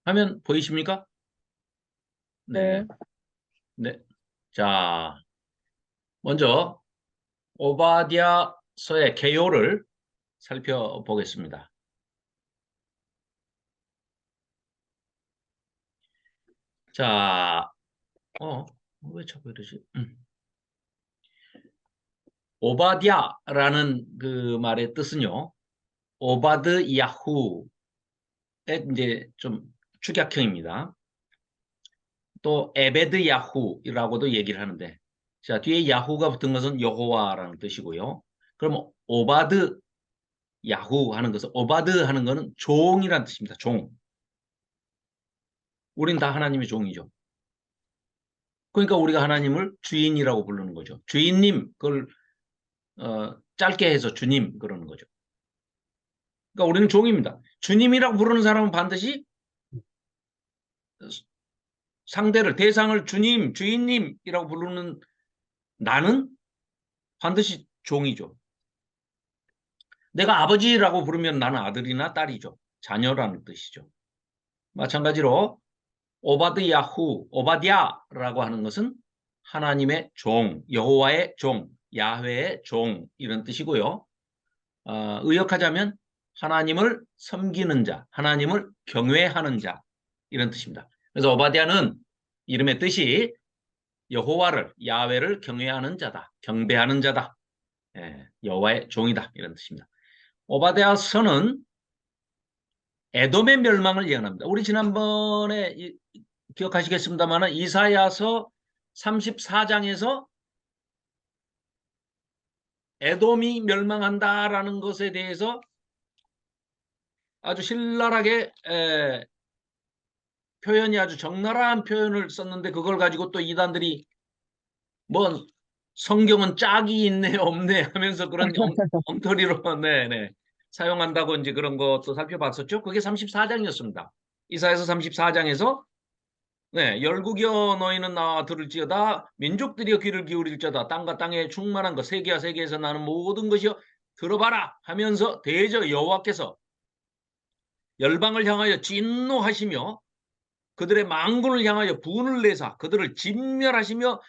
화면 보이십니까? 네. 네, 네. 자, 먼저 오바댜서의 개요를 살펴보겠습니다. 자, 왜 자꾸 이러지? 오바댜라는 그 말의 뜻은요, 오바드 야후의 이제 좀 축약형입니다. 또 에베드 야후라고도 얘기를 하는데, 자, 뒤에 야후가 붙은 것은 여호와라는 뜻이고요. 그럼 오바드 야후 하는 것은, 오바드 하는 것은 종이라는 뜻입니다. 종. 우린 다 하나님의 종이죠. 그러니까 우리가 하나님을 주인이라고 부르는 거죠. 주인님, 그걸 짧게 해서 주님 그러는 거죠. 그러니까 우리는 종입니다. 주님이라고 부르는 사람은 반드시 상대를, 대상을 주님, 주인님이라고 부르는 나는 반드시 종이죠. 내가 아버지라고 부르면 나는 아들이나 딸이죠. 자녀라는 뜻이죠. 마찬가지로 오바드 야후, 오바댜라고 하는 것은 하나님의 종, 여호와의 종, 야훼의 종 이런 뜻이고요. 의역하자면 하나님을 섬기는 자, 하나님을 경외하는 자 이런 뜻입니다. 그래서 오바댜는 이름의 뜻이 여호와를, 야훼를 경외하는 자다, 경배하는 자다, 여호와의 종이다 이런 뜻입니다. 오바댜서는 에돔의 멸망을 예언합니다. 우리 지난번에 기억하시겠습니다만 이사야서 34장에서 에돔이 멸망한다라는 것에 대해서 아주 신랄하게 표현이 아주 적나라한 표현을 썼는데, 그걸 가지고 또 이단들이 뭐 성경은 짝이 있네 없네 하면서 그런 엉터리로 네네 사용한다고 이제 그런 것도 살펴봤었죠. 그게 34장이었습니다. 이사야서 34장에서 열국여 너희는 나와 들을지어다, 민족들이여 귀를 기울일지어다, 땅과 땅에 충만한 것, 세계와 세계에서 나는 모든 것이여 들어봐라 하면서 대저 여호와께서 열방을 향하여 진노하시며 그들의 망군을 향하여 분을 내사 그들을 진멸하시며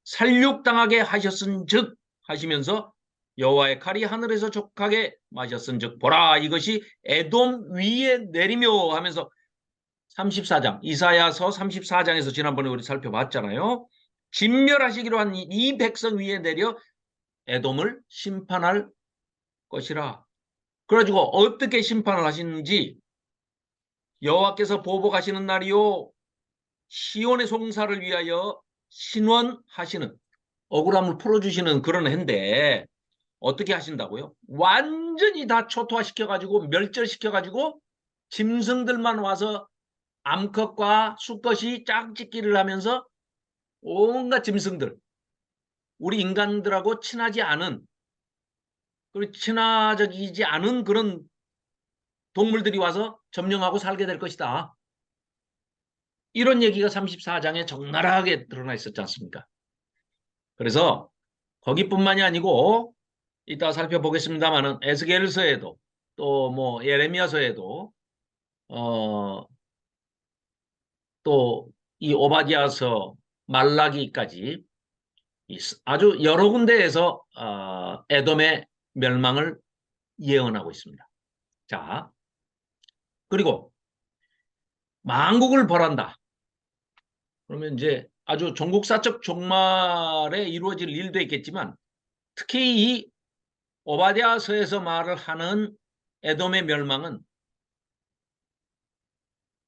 살육당하게 하셨은즉 하시면서 여호와의 칼이 하늘에서 족하게 마셨은즉 보라 이것이 에돔 위에 내리며 하면서 34장, 이사야서 34장에서 지난번에 우리 살펴봤잖아요. 진멸하시기로 한 이 백성 위에 내려 에돔을 심판할 것이라. 그래가지고 어떻게 심판을 하시는지, 여호와께서 보복하시는 날이요 시온의 송사를 위하여 신원하시는, 억울함을 풀어주시는 그런 해인데 어떻게 하신다고요? 완전히 다 초토화시켜가지고 멸절시켜가지고 짐승들만 와서 암컷과 수컷이 짝짓기를 하면서 온갖 짐승들, 우리 인간들하고 친하지 않은, 그리고 친화적이지 않은 그런 동물들이 와서 점령하고 살게 될 것이다. 이런 얘기가 34장에 적나라하게 드러나 있었지 않습니까? 그래서 거기뿐만이 아니고 이따 살펴보겠습니다만은 에스겔서에도 또 뭐 예레미야서에도 또 이 오바댜서, 말라기까지 아주 여러 군데에서 에돔의 멸망을 예언하고 있습니다. 자, 그리고 만국을 벌한다. 그러면 이제 아주 종국사적 종말에 이루어질 일도 있겠지만, 특히 이 오바댜서에서 말을 하는 에돔의 멸망은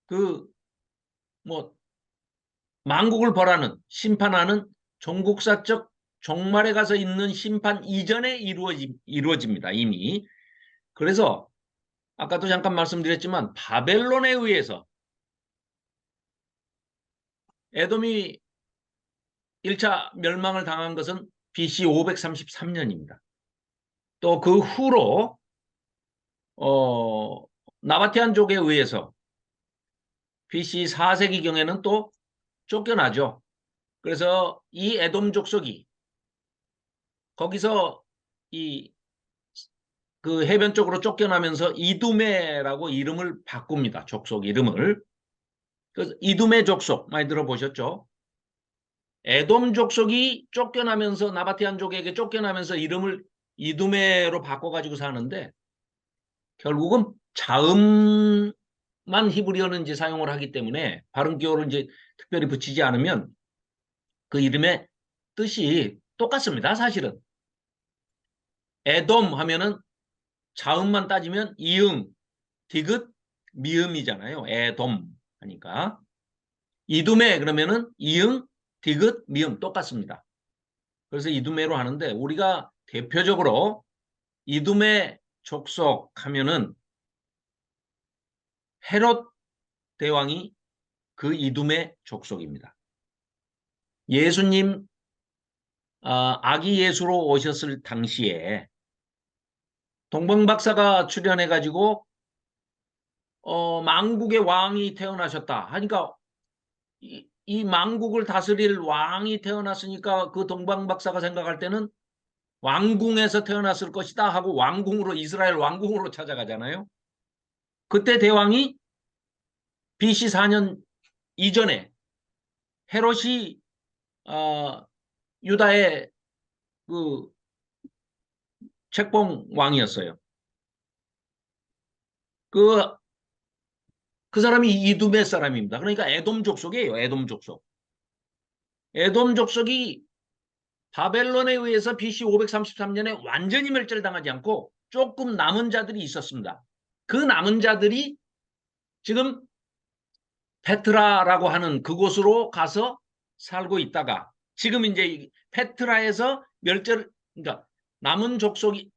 그 뭐 만국을 벌하는, 심판하는 종국사적 종말에 가서 있는 심판 이전에 이루어집니다. 이미. 그래서 아까도 잠깐 말씀드렸지만 바벨론에 의해서 에돔이 1차 멸망을 당한 것은 BC 533년입니다. 또 그 후로 나바티안족에 의해서 BC 4세기경에는 또 쫓겨나죠. 그래서 이 에돔 족속이 거기서 그 해변 쪽으로 쫓겨나면서 이두메라고 이름을 바꿉니다. 족속 이름을. 그 이두메 족속 많이 들어보셨죠? 에돔 족속이 쫓겨나면서 나바티안족에게 쫓겨나면서 이름을 이두메로 바꿔가지고 사는데 결국은 자음만 히브리어는 이제 사용을 하기 때문에 발음기호를 이제 특별히 붙이지 않으면 그 이름의 뜻이 똑같습니다. 사실은 에돔 하면은 자음만 따지면 이응, 디귿, 미음이잖아요. 에돔 하니까 이두메 그러면은 이응, 디귿, 미음 똑같습니다. 그래서 이두메로 하는데 우리가 대표적으로 이두메 족속 하면은 헤롯 대왕이 그 이두메 족속입니다. 예수님 아기 예수로 오셨을 당시에 동방박사가 출연해가지고 망국의 왕이 태어나셨다 하니까 이 망국을 다스릴 왕이 태어났으니까 그 동방박사가 생각할 때는 왕궁에서 태어났을 것이다 하고 왕궁으로 이스라엘 왕궁으로 찾아가잖아요. 그때 대왕이 BC 4년 이전에 헤롯이 유다의 그 책봉 왕이었어요. 그, 그 사람이 이두메 사람입니다. 그러니까 에돔 족속이에요. 에돔 족속. 에돔 족속이 바벨론에 의해서 BC 533년에 완전히 멸절당하지 않고 조금 남은 자들이 있었습니다. 그 남은 자들이 지금 페트라라고 하는 그곳으로 가서 살고 있다가 지금 이제 페트라에서 그러니까 남은 족속이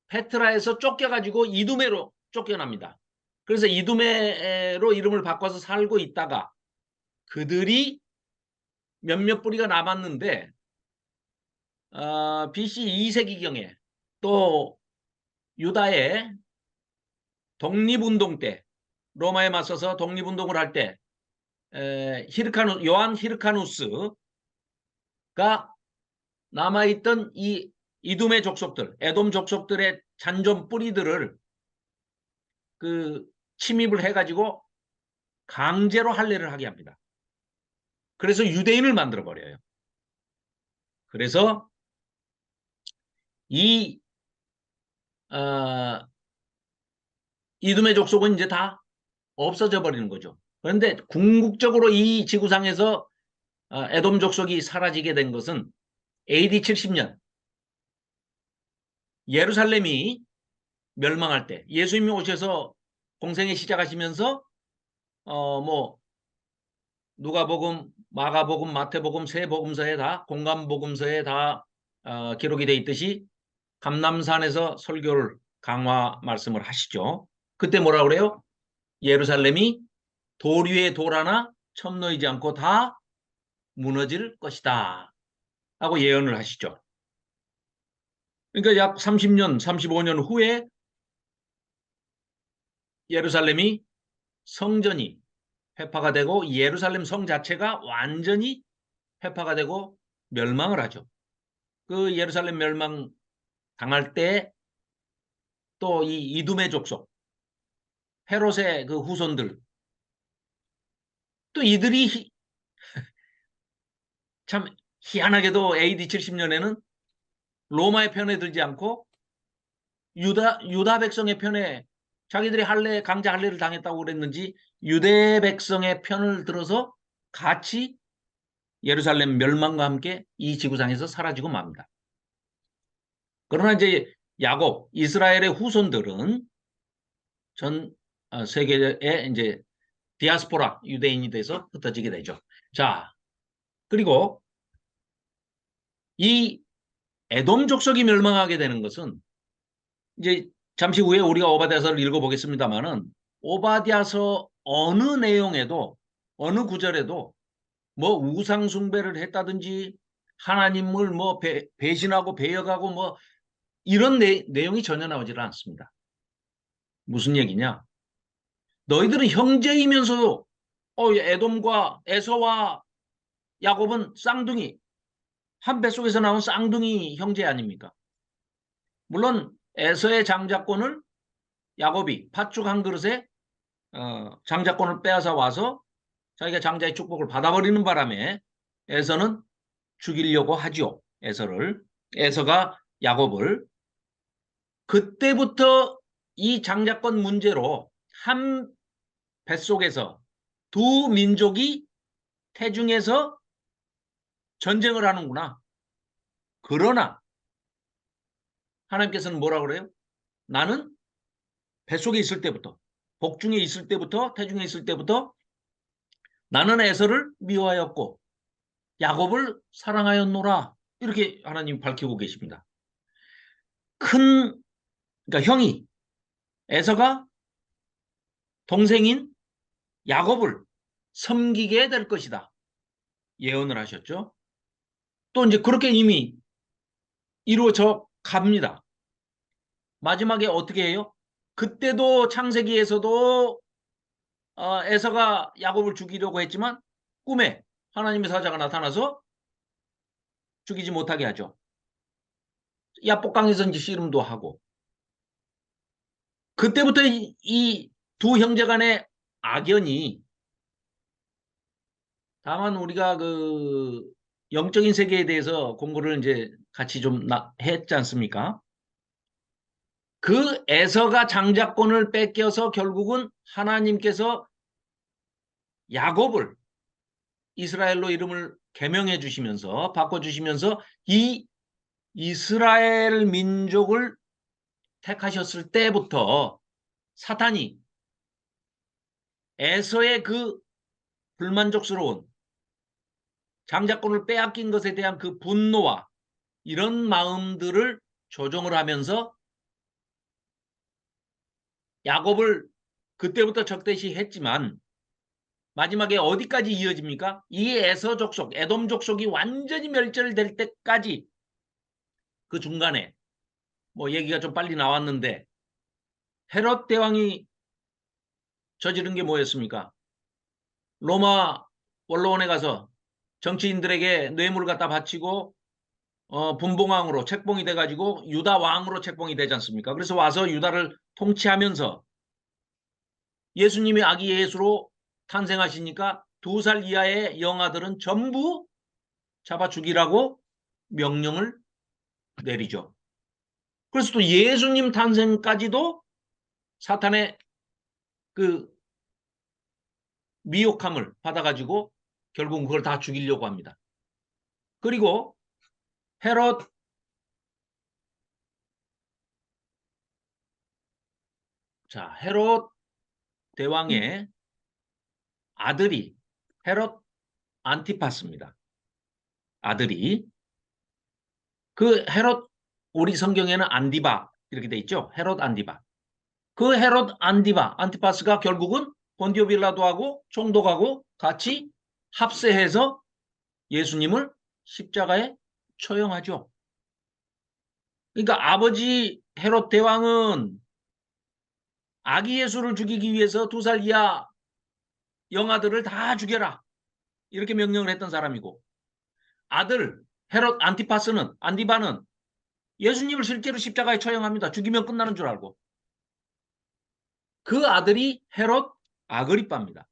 페트라에서 쫓겨가지고 이두메로 쫓겨납니다. 그래서 이두메로 이름을 바꿔서 살고 있다가 그들이 몇몇 뿌리가 남았는데 BC 2세기경에 또 유다의 독립운동 때 로마에 맞서서 독립운동을 할 때 요한 히르카누스가 남아있던 이 이두메 족속들, 에돔 족속들의 잔존 뿌리들을 그 침입을 해가지고 강제로 할례를 하게 합니다. 그래서 유대인을 만들어 버려요. 그래서 이 이두메 족속은 이제 다 없어져 버리는 거죠. 그런데 궁극적으로 이 지구상에서 에돔 족속이 사라지게 된 것은 AD 70년 예루살렘이 멸망할 때 예수님이 오셔서 공생애 시작하시면서 뭐 누가복음, 마가복음, 마태복음 세 복음서에 다 공감복음서에 다 기록이 돼 있듯이 감람산에서 설교를 강화 말씀을 하시죠. 그때 뭐라 그래요? 예루살렘이 돌 위에 돌 하나 첨 놓이지 않고 다 무너질 것이다 하고 예언을 하시죠. 그러니까 약 30년, 35년 후에 예루살렘이 성전이 회파가 되고 예루살렘 성 자체가 완전히 회파가 되고 멸망을 하죠. 그 예루살렘 멸망 당할 때 또 이 이두메 족속, 헤롯의 그 후손들, 또 이들이 참 희한하게도 AD 70년에는 로마의 편에 들지 않고 유다 백성의 편에 자기들이 강제 할례를 당했다고 그랬는지 유대 백성의 편을 들어서 같이 예루살렘 멸망과 함께 이 지구상에서 사라지고 맙니다. 그러나 이제 야곱, 이스라엘의 후손들은 전 세계에 이제 디아스포라 유대인이 돼서 흩어지게 되죠. 자, 그리고 이 에돔 족속이 멸망하게 되는 것은 이제 잠시 후에 우리가 오바댜서를 읽어보겠습니다만은 오바댜서 어느 내용에도 어느 구절에도 뭐 우상 숭배를 했다든지 하나님을 뭐 배신하고 배역하고 뭐 이런 내용이 전혀 나오질 않습니다. 무슨 얘기냐? 너희들은 형제이면서도 에돔과 에서와 야곱은 쌍둥이 한 뱃속에서 나온 쌍둥이 형제 아닙니까? 물론 에서의 장자권을 야곱이 팥죽 한 그릇에 장자권을 빼앗아 와서 자기가 장자의 축복을 받아버리는 바람에 에서는 죽이려고 하죠. 에서가 야곱을. 그때부터 이 장자권 문제로 한 뱃속에서 두 민족이 태중에서 전쟁을 하는구나. 그러나 하나님께서는 뭐라 그래요? 나는 뱃속에 있을 때부터, 복중에 있을 때부터, 태중에 있을 때부터 나는 에서를 미워하였고 야곱을 사랑하였노라. 이렇게 하나님 밝히고 계십니다. 그러니까 형이 에서가 동생인 야곱을 섬기게 될 것이다. 예언을 하셨죠. 또 이제 그렇게 이미 이루어져 갑니다. 마지막에 어떻게 해요? 그때도 창세기에서도 에서가 야곱을 죽이려고 했지만 꿈에 하나님의 사자가 나타나서 죽이지 못하게 하죠. 야복강에서 이제 씨름도 하고. 그때부터 이 두 형제 간의 악연이, 다만 우리가 그 영적인 세계에 대해서 공부를 이제 같이 좀 했지 않습니까? 그 에서가 장자권을 뺏겨서 결국은 하나님께서 야곱을 이스라엘로 이름을 개명해 주시면서 바꿔주시면서 이 이스라엘 민족을 택하셨을 때부터 사탄이 에서의 그 불만족스러운 장자권을 빼앗긴 것에 대한 그 분노와 이런 마음들을 조종을 하면서 야곱을 그때부터 적대시했지만 마지막에 어디까지 이어집니까? 이 에서 족속, 에돔 족속이 완전히 멸절될 때까지 그 중간에 뭐 얘기가 좀 빨리 나왔는데 헤롯 대왕이 저지른 게 뭐였습니까? 로마 원로원에 가서 정치인들에게 뇌물을 갖다 바치고 분봉왕으로 책봉이 돼가지고 유다 왕으로 책봉이 되지 않습니까? 그래서 와서 유다를 통치하면서 예수님이 아기 예수로 탄생하시니까 2살 이하의 영아들은 전부 잡아 죽이라고 명령을 내리죠. 그래서 또 예수님 탄생까지도 사탄의 그 미혹함을 받아가지고 결국 그걸 다 죽이려고 합니다. 그리고 헤롯 헤롯 대왕의 아들이 헤롯 안티파스입니다. 아들이. 그 헤롯, 우리 성경에는 안디바 이렇게 돼 있죠. 헤롯 안디바. 그 헤롯 안티파스가 결국은 본디오 빌라도하고 총독하고 같이 합세해서 예수님을 십자가에 처형하죠. 그러니까 아버지 헤롯 대왕은 아기 예수를 죽이기 위해서 2살 이하 영아들을 다 죽여라 이렇게 명령을 했던 사람이고, 아들 헤롯 안디바는 예수님을 실제로 십자가에 처형합니다. 죽이면 끝나는 줄 알고. 그 아들이 헤롯 아그리빠입니다.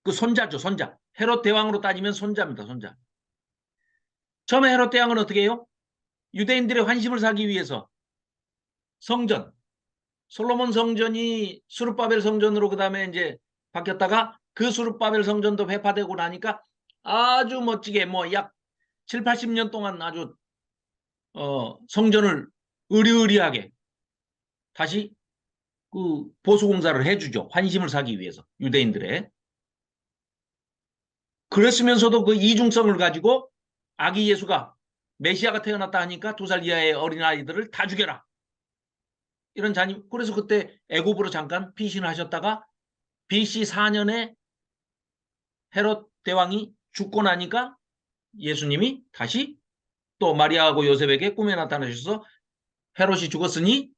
그 손자죠, 손자. 헤롯 대왕으로 따지면 손자입니다, 손자. 처음에 헤롯 대왕은 어떻게 해요? 유대인들의 환심을 사기 위해서 성전, 솔로몬 성전이 수르바벨 성전으로 그 다음에 이제 바뀌었다가 그 수르바벨 성전도 회파되고 나니까 아주 멋지게 뭐 약 7, 80년 동안 아주 성전을 의리의리하게 다시 그 보수공사를 해주죠. 환심을 사기 위해서 유대인들의. 그랬으면서도 그 이중성을 가지고 아기 예수가 메시아가 태어났다 하니까 2살 이하의 어린아이들을 다 죽여라. 이런 잔임. 그래서 그때 애굽으로 잠깐 피신하셨다가 BC 4년에 헤롯 대왕이 죽고 나니까 예수님이 다시 또 마리아하고 요셉에게 꿈에 나타나셔서 헤롯이 죽었으니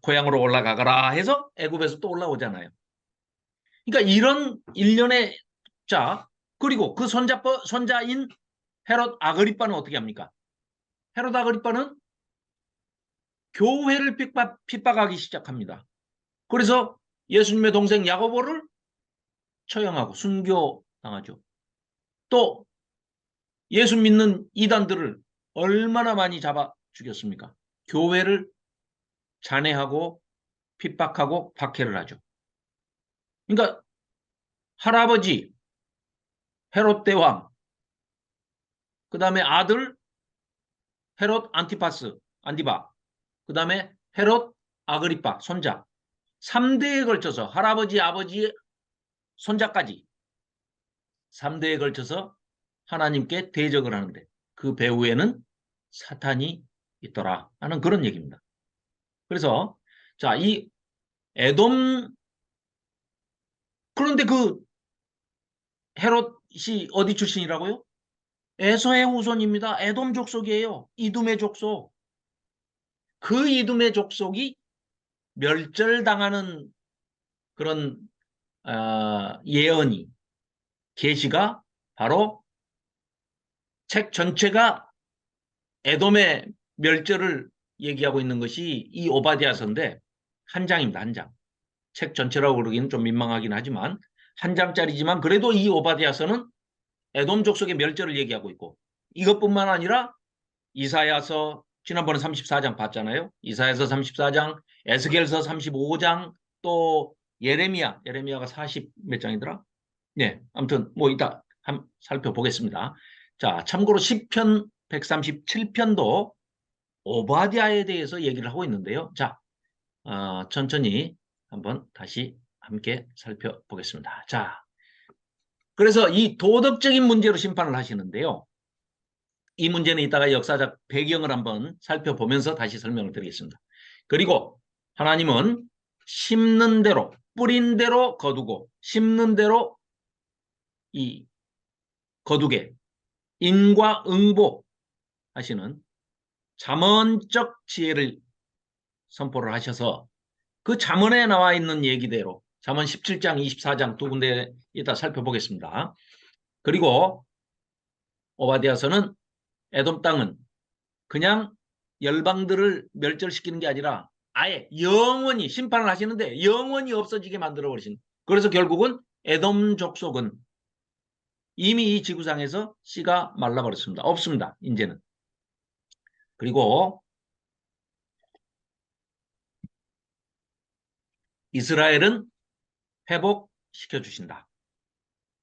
고향으로 올라가거라 해서 애굽에서 또 올라오잖아요. 그러니까 이런 일련의 그리고 그 손자인 헤롯 아그리빠는 어떻게 합니까? 헤롯 아그리빠는 교회를 핍박하기 시작합니다. 그래서 예수님의 동생 야고보를 처형하고 순교당하죠. 또 예수 믿는 이단들을 얼마나 많이 잡아 죽였습니까? 교회를 잔해하고 핍박하고 박해를 하죠. 그러니까 할아버지 헤롯 대왕, 그 다음에 아들 헤롯 안티바, 그 다음에 헤롯 아그리파 손자, 3대에 걸쳐서 할아버지, 아버지, 손자까지 3대에 걸쳐서 하나님께 대적을 하는데 그 배후에는 사탄이 있더라 하는 그런 얘기입니다. 그래서 자, 이 에돔, 그런데 그 헤롯이 어디 출신이라고요? 에서의 후손입니다. 에돔 족속이에요. 이둠의 족속. 그 이둠의 족속이 멸절당하는 그런 예언이, 계시가 바로 책 전체가 에돔의 멸절을 얘기하고 있는 것이 이 오바댜서인데 한 장입니다. 한 장. 책 전체라고 그러기는 좀 민망하긴 하지만 한 장짜리지만 그래도 이 오바댜서는 에돔 족속의 멸절을 얘기하고 있고 이것뿐만 아니라 이사야서 지난번에 34장 봤잖아요. 이사야서 34장, 에스겔서 35장, 또 예레미야가 40 몇 장이더라? 네, 아무튼 뭐 이따 살펴보겠습니다. 자, 참고로 시편 137편도 오바댜에 대해서 얘기를 하고 있는데요. 자, 천천히 한번 다시 함께 살펴보겠습니다. 자, 그래서 이 도덕적인 문제로 심판을 하시는데요. 이 문제는 이따가 역사적 배경을 한번 살펴보면서 다시 설명을 드리겠습니다. 그리고 하나님은 심는 대로, 뿌린 대로 거두고 심는 대로 이 거두게 인과응보 하시는 잠언적 지혜를 선포를 하셔서 그 잠언에 나와 있는 얘기대로 잠언 17장, 24장 두 군데 이따 살펴보겠습니다. 그리고 오바댜서는 에돔 땅은 그냥 열방들을 멸절시키는 게 아니라 아예 영원히 심판을 하시는데 영원히 없어지게 만들어 버리신. 그래서 결국은 에돔 족속은 이미 이 지구상에서 씨가 말라버렸습니다. 없습니다. 이제는. 그리고 이스라엘은 회복시켜 주신다.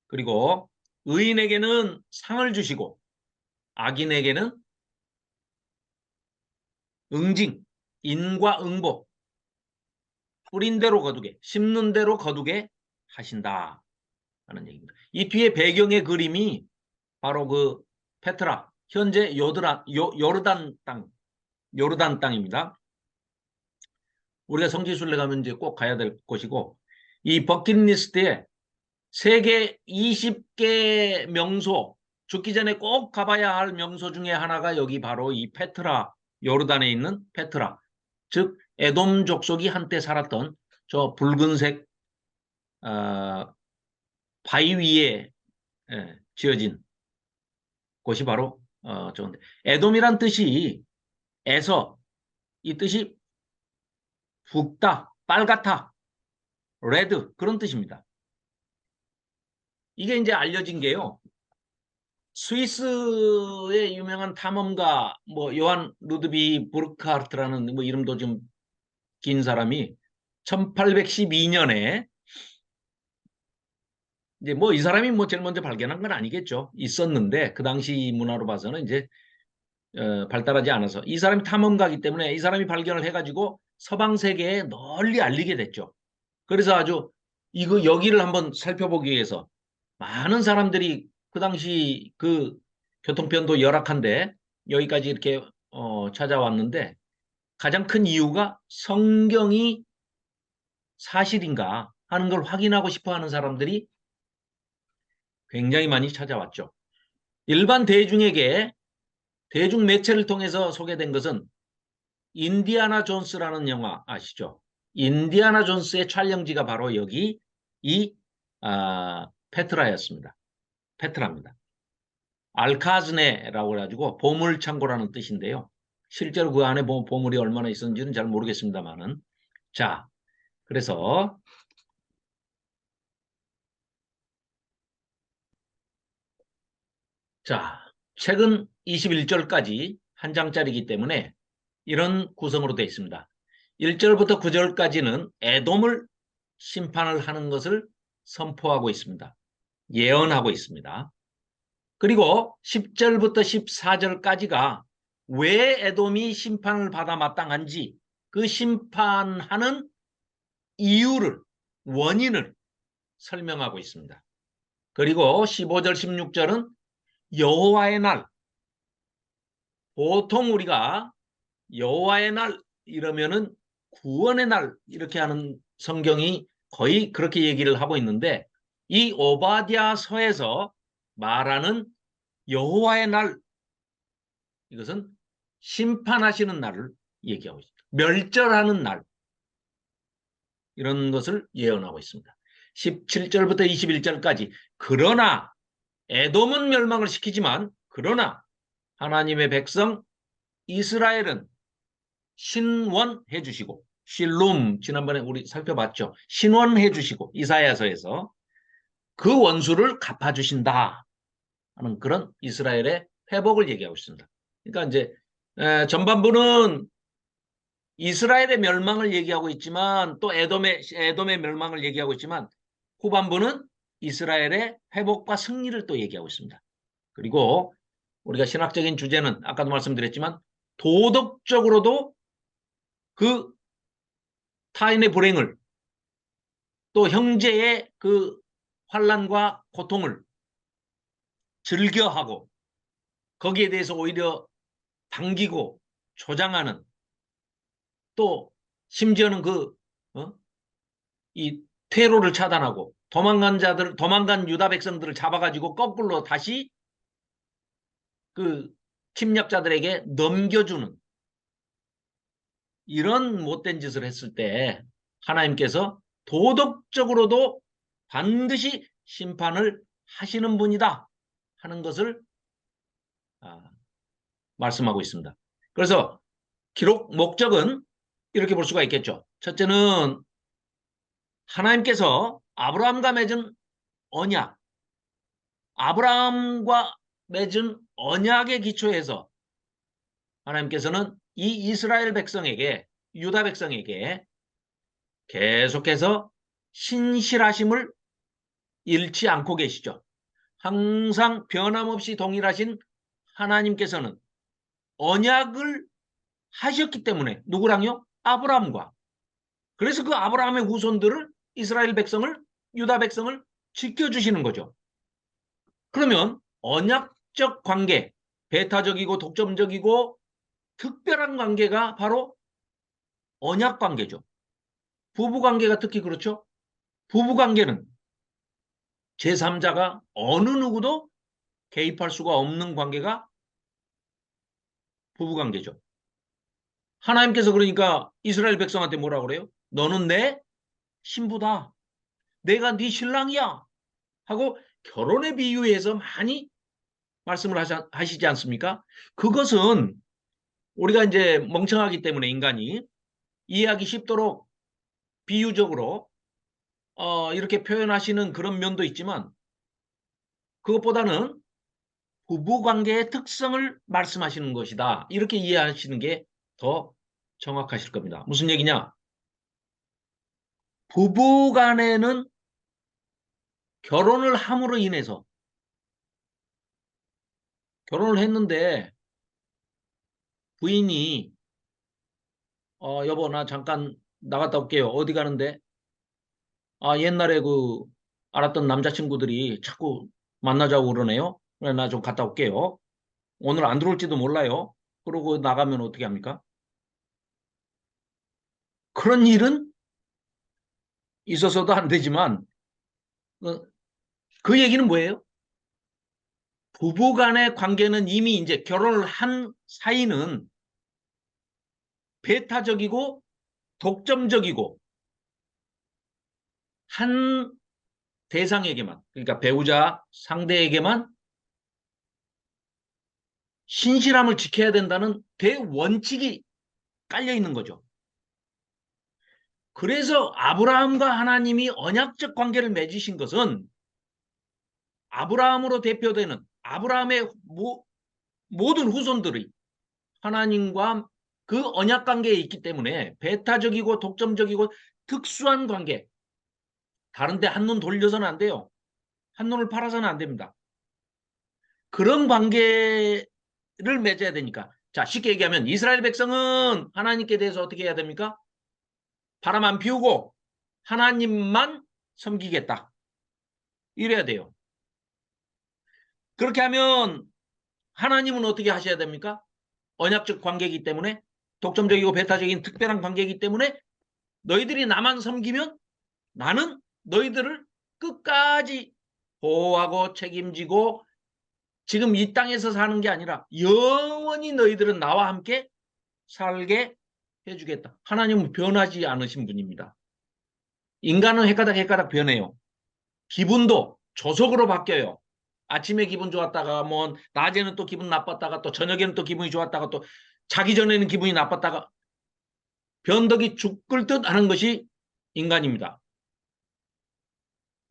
그리고 의인에게는 상을 주시고 악인에게는 응징, 인과응보, 뿌린 대로 거두게, 심는 대로 거두게 하신다 하는 얘기입니다. 이 뒤에 배경의 그림이 바로 그 페트라, 현재 요르단 땅입니다. 우리가 성지순례 가면 이제 꼭 가야 될 곳이고, 이 버킷리스트에 세계 20개 명소, 죽기 전에 꼭 가봐야 할 명소 중에 하나가 여기 바로 이 페트라, 요르단에 있는 페트라, 즉 에돔 족속이 한때 살았던 저 붉은색 바위 위에 지어진 곳이 바로 저건데, 에돔이란 뜻이 에서, 이 뜻이 붉다, 빨갛다, 레드 그런 뜻입니다. 이게 이제 알려진 게요. 스위스의 유명한 탐험가 뭐 요한 루드비 부르크하르트라는 뭐 이름도 좀 긴 사람이 1812년에 이제 뭐 이 사람이 뭐 제일 먼저 발견한 건 아니겠죠. 있었는데 그 당시 문화로 봐서는 이제 발달하지 않아서 이 사람이 탐험가이기 때문에 이 사람이 발견을 해가지고 서방 세계에 널리 알리게 됐죠. 그래서 아주 이거 여기를 한번 살펴보기 위해서 많은 사람들이 그 당시 그 교통편도 열악한데 여기까지 이렇게 찾아왔는데 가장 큰 이유가 성경이 사실인가 하는 걸 확인하고 싶어 하는 사람들이 굉장히 많이 찾아왔죠. 일반 대중에게 대중 매체를 통해서 소개된 것은 인디아나 존스라는 영화 아시죠? 인디아나 존스의 촬영지가 바로 여기 이 페트라였습니다. 페트라입니다. 알카즈네라고 해가지고 보물창고라는 뜻인데요. 실제로 그 안에 보물이 얼마나 있었는지는 잘 모르겠습니다만은. 자, 그래서 자, 책은 21절까지 한 장짜리이기 때문에 이런 구성으로 되어 있습니다. 1절부터 9절까지는 에돔을 심판을 하는 것을 선포하고 있습니다. 예언하고 있습니다. 그리고 10절부터 14절까지가 왜 에돔이 심판을 받아 마땅한지 그 심판하는 이유를, 원인을 설명하고 있습니다. 그리고 15절, 16절은 여호와의 날, 보통 우리가 여호와의 날 이러면은 구원의 날 이렇게 하는 성경이 거의 그렇게 얘기를 하고 있는데 이 오바댜서에서 말하는 여호와의 날 이것은 심판하시는 날을 얘기하고 있습니다. 멸절하는 날 이런 것을 예언하고 있습니다. 17절부터 21절까지 그러나 에돔은 멸망을 시키지만 그러나 하나님의 백성 이스라엘은 신원해 주시고 실롬 지난번에 우리 살펴봤죠. 신원해 주시고 이사야서에서 그 원수를 갚아주신다 하는 그런 이스라엘의 회복을 얘기하고 있습니다. 그러니까 이제 전반부는 이스라엘의 멸망을 얘기하고 있지만 또 에돔의 멸망을 얘기하고 있지만 후반부는 이스라엘의 회복과 승리를 또 얘기하고 있습니다. 그리고 우리가 신학적인 주제는 아까도 말씀드렸지만 도덕적으로도 그 타인의 불행을 또 형제의 그 환난과 고통을 즐겨하고 거기에 대해서 오히려 반기고 조장하는 또 심지어는 이 퇴로를 차단하고 도망간 유다 백성들을 잡아가지고 거꾸로 다시 그 침략자들에게 넘겨주는 이런 못된 짓을 했을 때 하나님께서 도덕적으로도 반드시 심판을 하시는 분이다 하는 것을 말씀하고 있습니다. 그래서 기록 목적은 이렇게 볼 수가 있겠죠. 첫째는 하나님께서 아브라함과 맺은 언약, 아브라함과 맺은 언약의 기초에서 하나님께서는 이 이스라엘 백성에게, 유다 백성에게 계속해서 신실하심을 잃지 않고 계시죠. 항상 변함없이 동일하신 하나님께서는 언약을 하셨기 때문에 누구랑요? 아브라함과. 그래서 그 아브라함의 후손들을 이스라엘 백성을 유다 백성을 지켜주시는 거죠. 그러면 언약적 관계, 배타적이고 독점적이고 특별한 관계가 바로 언약 관계죠. 부부 관계가 특히 그렇죠. 부부 관계는 제3자가 어느 누구도 개입할 수가 없는 관계가 부부 관계죠. 하나님께서 그러니까 이스라엘 백성한테 뭐라 그래요? 너는 내 신부다. 내가 네 신랑이야. 하고 결혼에 비유해서 많이 말씀을 하시지 않습니까? 그것은 우리가 이제 멍청하기 때문에 인간이 이해하기 쉽도록 비유적으로 이렇게 표현하시는 그런 면도 있지만 그것보다는 부부관계의 특성을 말씀하시는 것이다. 이렇게 이해하시는 게 더 정확하실 겁니다. 무슨 얘기냐? 부부간에는 결혼을 함으로 인해서 결혼을 했는데 부인이 여보 나 잠깐 나갔다 올게요. 어디 가는데? 옛날에 그 알았던 남자친구들이 자꾸 만나자고 그러네요. 그래 나 좀 갔다 올게요. 오늘 안 들어올지도 몰라요. 그러고 나가면 어떻게 합니까? 그런 일은 있어서도 안 되지만 어, 그 얘기는 뭐예요? 부부 간의 관계는 이미 이제 결혼을 한 사이는 배타적이고 독점적이고 한 대상에게만 그러니까 배우자 상대에게만 신실함을 지켜야 된다는 대원칙이 깔려 있는 거죠. 그래서 아브라함과 하나님이 언약적 관계를 맺으신 것은 아브라함으로 대표되는 아브라함의 모든 후손들이 하나님과 그 언약 관계에 있기 때문에 배타적이고 독점적이고 특수한 관계. 다른데 한눈 돌려서는 안 돼요. 한눈을 팔아서는 안 됩니다. 그런 관계를 맺어야 되니까. 자, 쉽게 얘기하면 이스라엘 백성은 하나님께 대해서 어떻게 해야 됩니까? 바람 안 피우고 하나님만 섬기겠다. 이래야 돼요. 그렇게 하면 하나님은 어떻게 하셔야 됩니까? 언약적 관계이기 때문에 독점적이고 배타적인 특별한 관계이기 때문에 너희들이 나만 섬기면 나는 너희들을 끝까지 보호하고 책임지고 지금 이 땅에서 사는 게 아니라 영원히 너희들은 나와 함께 살게 해주겠다. 하나님은 변하지 않으신 분입니다. 인간은 헷가닥 변해요. 기분도 조석으로 바뀌어요. 아침에 기분 좋았다가 뭐 낮에는 또 기분 나빴다가 또 저녁에는 또 기분이 좋았다가 또 자기 전에는 기분이 나빴다가 변덕이 죽을 듯 하는 것이 인간입니다.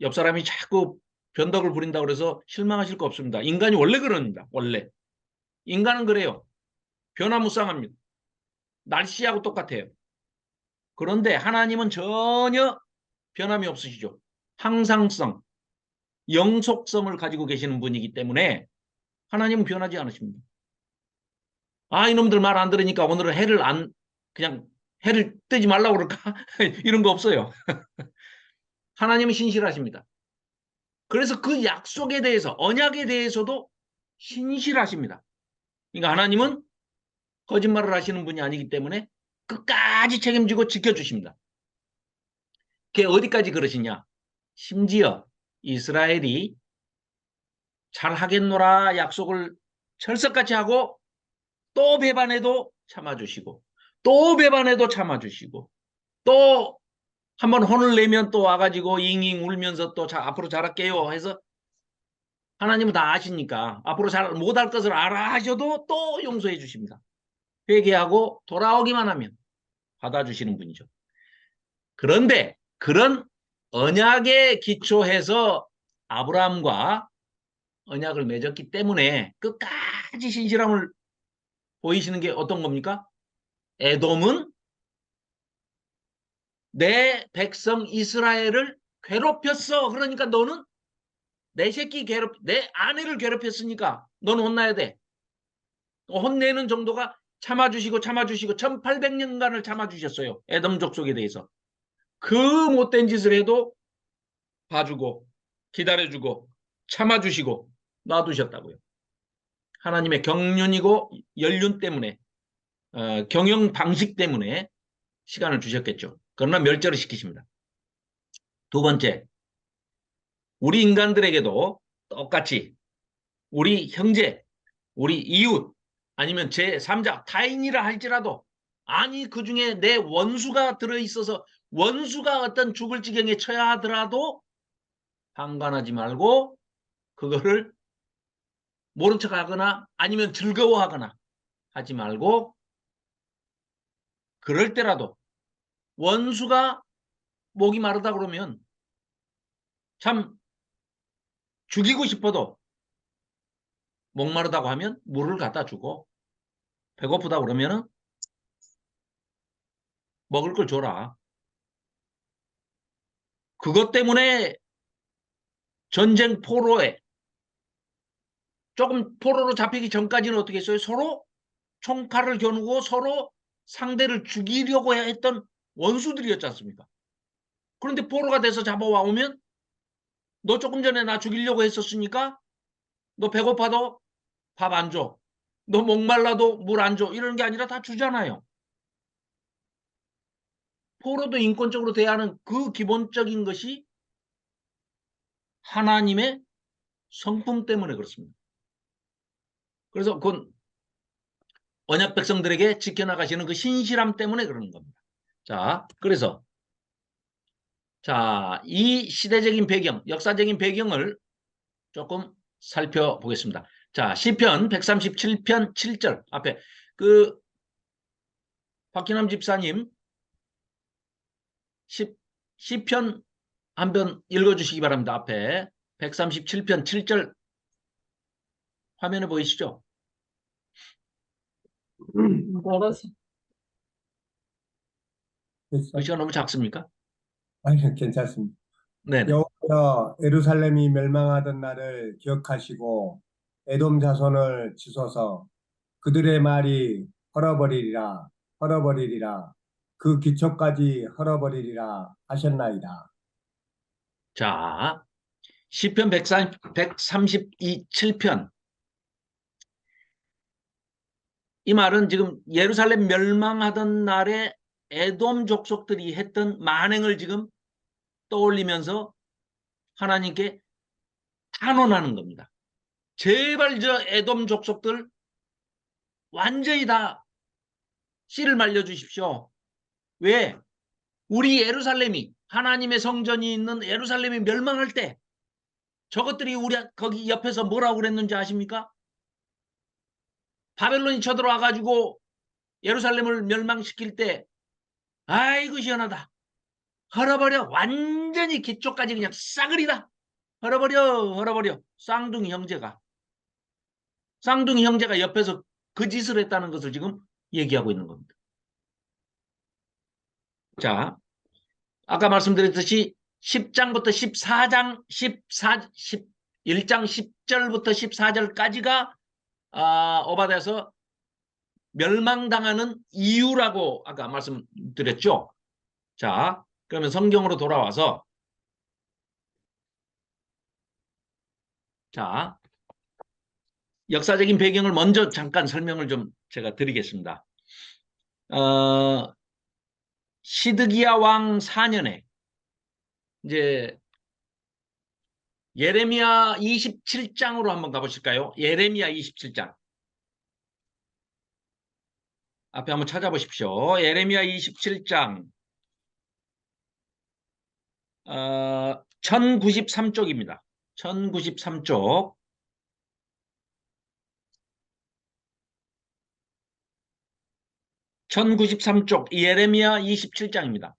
옆 사람이 자꾸 변덕을 부린다고 그래서 실망하실 거 없습니다. 인간이 원래 그럽니다. 원래. 인간은 그래요. 변화무쌍합니다. 날씨하고 똑같아요. 그런데 하나님은 전혀 변함이 없으시죠. 항상성, 영속성을 가지고 계시는 분이기 때문에 하나님은 변하지 않으십니다. 아, 이놈들 말 안 들으니까 오늘은 그냥 해를 뜨지 말라고 그럴까? 이런 거 없어요. 하나님은 신실하십니다. 그래서 그 약속에 대해서, 언약에 대해서도 신실하십니다. 그러니까 하나님은 거짓말을 하시는 분이 아니기 때문에 끝까지 책임지고 지켜주십니다. 그게 어디까지 그러시냐? 심지어 이스라엘이 잘 하겠노라 약속을 철석같이 하고 또 배반해도 참아주시고 또 배반해도 참아주시고 또 한번 혼을 내면 또 와가지고 잉잉 울면서 또 앞으로 잘할게요 해서 하나님은 다 아시니까 앞으로 잘 못할 것을 알아 하셔도 또 용서해 주십니다. 회개하고 돌아오기만 하면 받아주시는 분이죠. 그런데 그런 언약에 기초해서 아브라함과 언약을 맺었기 때문에 끝까지 신실함을 보이시는 게 어떤 겁니까? 에돔은 내 백성 이스라엘을 괴롭혔어. 그러니까 너는 내 아내를 괴롭혔으니까 너는 혼나야 돼. 혼내는 정도가 참아주시고 1800년간을 참아주셨어요. 에돔 족속에 대해서. 그 못된 짓을 해도 봐주고 기다려주고 참아주시고 놔두셨다고요. 하나님의 경륜이고 연륜 때문에 경영 방식 때문에 시간을 주셨겠죠. 그러나 멸절을 시키십니다. 두 번째, 우리 인간들에게도 똑같이 우리 형제, 우리 이웃 아니면 제3자 타인이라 할지라도 아니 그중에 내 원수가 들어있어서 원수가 어떤 죽을 지경에 처야 하더라도 방관하지 말고 그거를 모른 척하거나 아니면 즐거워하거나 하지 말고 그럴 때라도 원수가 목이 마르다 그러면 참 죽이고 싶어도 목마르다고 하면 물을 갖다 주고 배고프다 그러면 먹을 걸 줘라. 그것 때문에 전쟁 포로에 조금 포로로 잡히기 전까지는 어떻게 했어요? 서로 총칼을 겨누고 서로 상대를 죽이려고 했던 원수들이었지 않습니까? 그런데 포로가 돼서 잡아와 오면 너 조금 전에 나 죽이려고 했었으니까 너 배고파도 밥 안 줘. 너 목말라도 물 안 줘. 이런 게 아니라 다 주잖아요. 포로도 인권적으로 대하는 그 기본적인 것이 하나님의 성품 때문에 그렇습니다. 그래서 그건 언약 백성들에게 지켜나가시는 그 신실함 때문에 그러는 겁니다. 자, 그래서 이 시대적인 배경, 역사적인 배경을 조금 살펴보겠습니다. 자, 시편 137편 7절 앞에 그 박기남 집사님 시편 한번 읽어주시기 바랍니다. 앞에 137편 7절 화면에 보이시죠? 알았어. 됐어. 글씨가 너무 작습니까? 아니, 괜찮습니다. 네네. 여호와여 예루살렘이 멸망하던 날을 기억하시고 에돔 자손을 치소서. 그들의 말이 헐어버리리라 헐어버리리라 그 기초까지 헐어버리리라 하셨나이다. 자, 시편 137편. 이 말은 지금 예루살렘 멸망하던 날에 에돔 족속들이 했던 만행을 지금 떠올리면서 하나님께 탄원하는 겁니다. 제발 저 에돔 족속들 완전히 다 씨를 말려주십시오. 왜? 우리 예루살렘이 하나님의 성전이 있는 예루살렘이 멸망할 때 저것들이 우리 거기 옆에서 뭐라고 그랬는지 아십니까? 바벨론이 쳐들어와 가지고 예루살렘을 멸망시킬 때 아이고 시원하다. 헐어버려. 완전히 기초까지 그냥 싸그리다. 헐어버려 헐어버려. 쌍둥이 형제가 옆에서 그 짓을 했다는 것을 지금 얘기하고 있는 겁니다. 자, 아까 말씀드렸듯이 10장부터 14장 1장 10절부터 14절까지가 오바댜서 멸망당하는 이유라고 아까 말씀드렸죠. 자, 그러면 성경으로 돌아와서 자, 역사적인 배경을 먼저 잠깐 설명을 좀 제가 드리겠습니다. 시드기야 왕 4년에 이제 예레미야 27장으로 한번 가보실까요? 예레미야 27장. 앞에 한번 찾아보십시오. 예레미야 27장 1093쪽입니다. 1093쪽. 1093쪽 예레미야 27장입니다.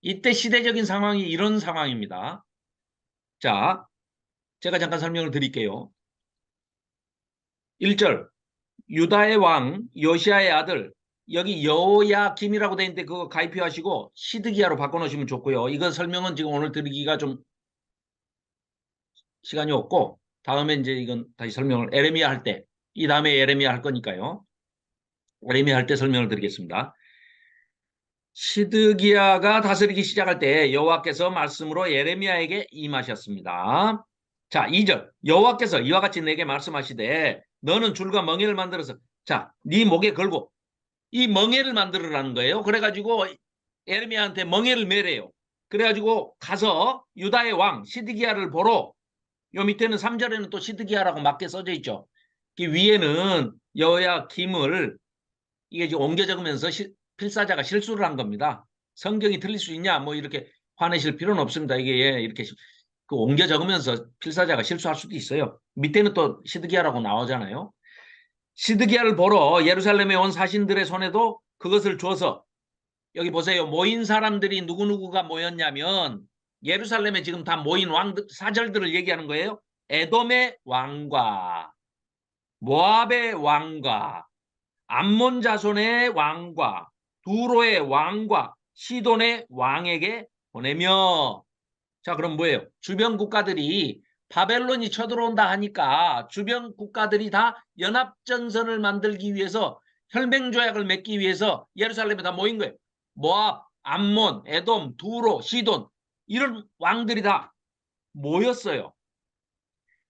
이때 시대적인 상황이 이런 상황입니다. 자, 제가 잠깐 설명을 드릴게요. 1절 유다의 왕 요시아의 아들 여기 여호야김이라고 되어 있는데 그거 가입하시고 시드기야로 바꿔놓으시면 좋고요. 이건 설명은 지금 오늘 드리기가 좀 시간이 없고 다음에 이제 이건 다시 설명을 에레미야 할 때 이 다음에 에레미야 할 거니까요. 에레미야 할 때 설명을 드리겠습니다. 시드기야가 다스리기 시작할 때 여호와께서 말씀으로 예레미야에게 임하셨습니다. 자, 2절 여호와께서 이와 같이 내게 말씀하시되 너는 줄과 멍에를 만들어서 자, 네 목에 걸고 이 멍에를 만들으라는 거예요. 그래가지고 예레미야한테 멍에를 매래요. 그래가지고 가서 유다의 왕 시드기야를 보러 요 밑에는 3절에는 또 시드기야라고 맞게 써져 있죠. 그 위에는 여호야김을 이게 지금 옮겨 적으면서 필사자가 실수를 한 겁니다. 성경이 틀릴 수 있냐? 뭐 이렇게 화내실 필요는 없습니다. 이게 이렇게 그 옮겨 적으면서 필사자가 실수할 수도 있어요. 밑에는 또 시드기야라고 나오잖아요. 시드기야를 보러 예루살렘에 온 사신들의 손에도 그것을 줘서 여기 보세요. 모인 사람들이 누구누구가 모였냐면 예루살렘에 지금 다 모인 왕들 사절들을 얘기하는 거예요. 에돔의 왕과 모압의 왕과 암몬 자손의 왕과 두로의 왕과 시돈의 왕에게 보내며 자 그럼 뭐예요? 주변 국가들이 바벨론이 쳐들어온다 하니까 주변 국가들이 다 연합전선을 만들기 위해서 혈맹조약을 맺기 위해서 예루살렘에 다 모인 거예요. 모압, 암몬, 에돔, 두로, 시돈 이런 왕들이 다 모였어요.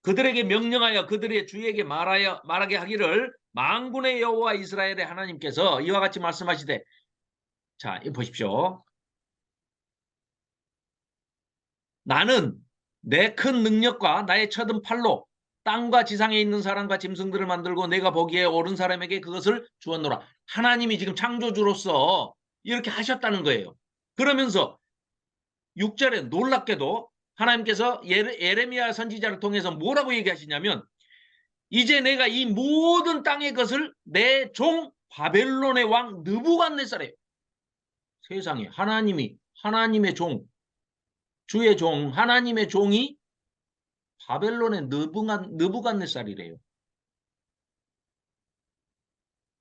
그들에게 명령하여 그들의 주에게 말하게 하기를 만군의 여호와 이스라엘의 하나님께서 이와 같이 말씀하시되 자, 이 보십시오. 나는 내 큰 능력과 나의 쳐든 팔로 땅과 지상에 있는 사람과 짐승들을 만들고 내가 보기에 옳은 사람에게 그것을 주었노라. 하나님이 지금 창조주로서 이렇게 하셨다는 거예요. 그러면서 6절에 놀랍게도 하나님께서 예레미야 선지자를 통해서 뭐라고 얘기하시냐면 이제 내가 이 모든 땅의 것을 내 종 바벨론의 왕 느부갓네살에 세상에 하나님의 종 주의 종 하나님의 종이 바벨론의 느부갓네살이래요.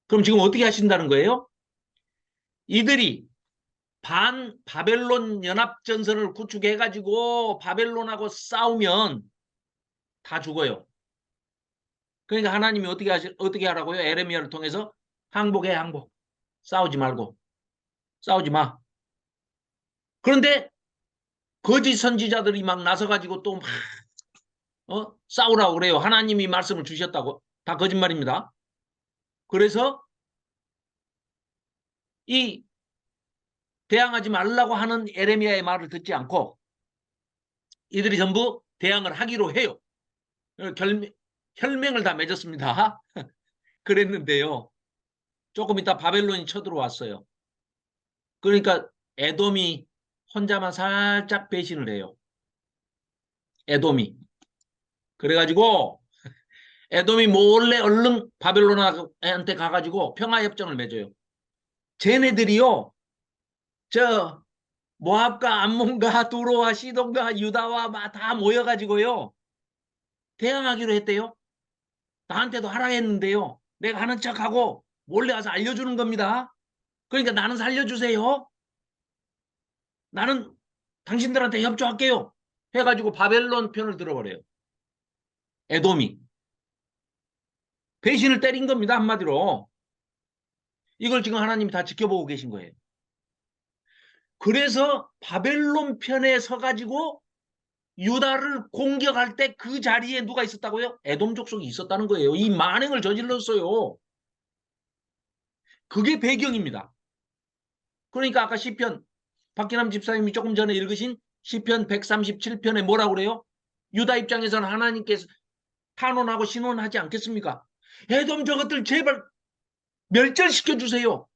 그럼 지금 어떻게 하신다는 거예요? 이들이 반 바벨론 연합전선을 구축해가지고 바벨론하고 싸우면 다 죽어요. 그러니까 하나님이 어떻게 하라고요? 에레미야를 통해서 항복해, 항복. 싸우지 말고. 싸우지 마. 그런데 거짓 선지자들이 막 나서가지고 또 막, 싸우라고 그래요. 하나님이 말씀을 주셨다고. 다 거짓말입니다. 그래서 이 대항하지 말라고 하는 에레미야의 말을 듣지 않고 이들이 전부 대항을 하기로 해요. 혈맹을 다 맺었습니다. 그랬는데요. 조금 이따 바벨론이 쳐들어왔어요. 그러니까 에돔이 혼자만 살짝 배신을 해요. 에돔이. 그래가지고 에돔이 몰래 얼른 바벨론한테 가가지고 평화협정을 맺어요. 쟤네들이요. 저 모압과 암몬과 두로와 시돈과 유다와 다 모여가지고요. 대항하기로 했대요. 나한테도 하라 했는데요. 내가 하는 척하고 몰래 와서 알려주는 겁니다. 그러니까 나는 살려주세요. 나는 당신들한테 협조할게요. 해가지고 바벨론 편을 들어버려요. 에돔이. 배신을 때린 겁니다. 한마디로. 이걸 지금 하나님이 다 지켜보고 계신 거예요. 그래서 바벨론 편에 서가지고 유다를 공격할 때 그 자리에 누가 있었다고요? 에돔 족속이 있었다는 거예요. 이 만행을 저질렀어요. 그게 배경입니다. 그러니까 아까 시편 박기남 집사님이 조금 전에 읽으신 시편 137편에 뭐라고 그래요? 유다 입장에서는 하나님께서 탄원하고 신원하지 않겠습니까? 에돔 저것들 제발 멸절시켜 주세요.